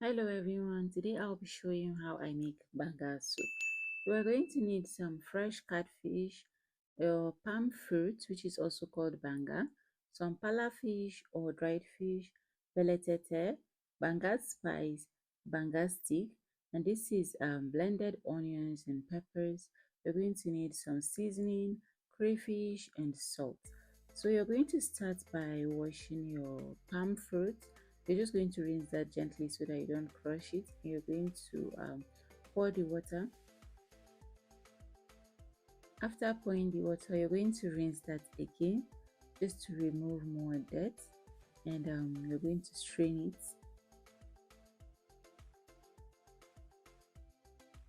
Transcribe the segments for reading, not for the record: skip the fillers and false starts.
Hello everyone, today I'll be showing you how I make banga soup. We are going to need some fresh catfish, palm fruit which is also called banga, some pala fish or dried fish, beletete, banga spice, banga stick, and this is blended onions and peppers. You're going to need some seasoning, crayfish and salt. So you're going to start by washing your palm fruit. You're just going to rinse that gently so that you don't crush it. You're going to pour the water. After pouring the water, you're going to rinse that again just to remove more dirt, and you're going to strain it.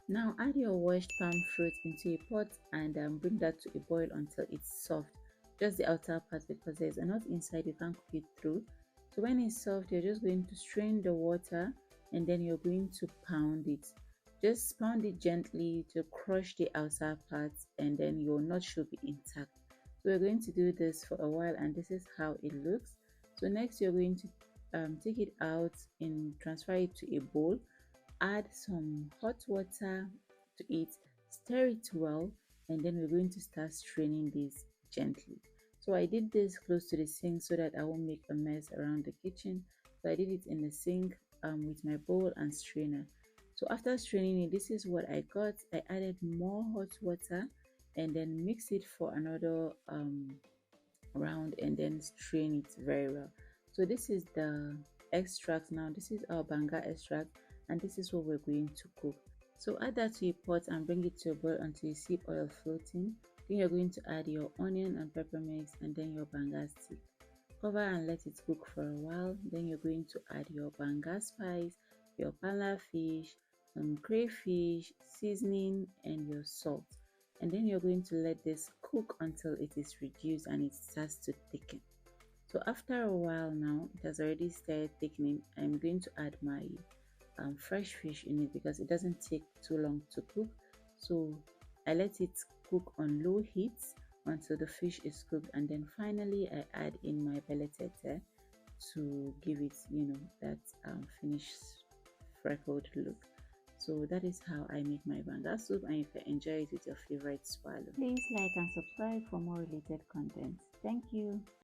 Now add your washed palm fruit into a pot and bring that to a boil until it's soft. Just the outer part because there's enough inside you can't cook it through. So when it's soft, you're just going to strain the water and then you're going to pound it. Just pound it gently to crush the outer parts and then your nut should be intact. So we're going to do this for a while and this is how it looks. So next you're going to take it out and transfer it to a bowl. Add some hot water to it, stir it well, and then we're going to start straining this gently. So I did this close to the sink so that I won't make a mess around the kitchen. So I did it in the sink with my bowl and strainer. So after straining it, this is what I got. I added more hot water and then mix it for another round and then strain it very well. So this is the extract now. This is our banga extract and this is what we're going to cook. So add that to a pot and bring it to a boil until you see oil floating. Then you're going to add your onion and pepper mix and then your banga stick. Cover and let it cook for a while. Then you're going to add your banga spice, your pala fish, some crayfish, seasoning and your salt. And then you're going to let this cook until it is reduced and it starts to thicken. So after a while now, it has already started thickening. I'm going to add my fresh fish in it because it doesn't take too long to cook. So I let it cook on low heat until the fish is cooked, and then finally I add in my beletete to give it, that finished freckled look. So that is how I make my banga soup, and you can enjoy it with your favorite swallow. Please like and subscribe for more related content. Thank you.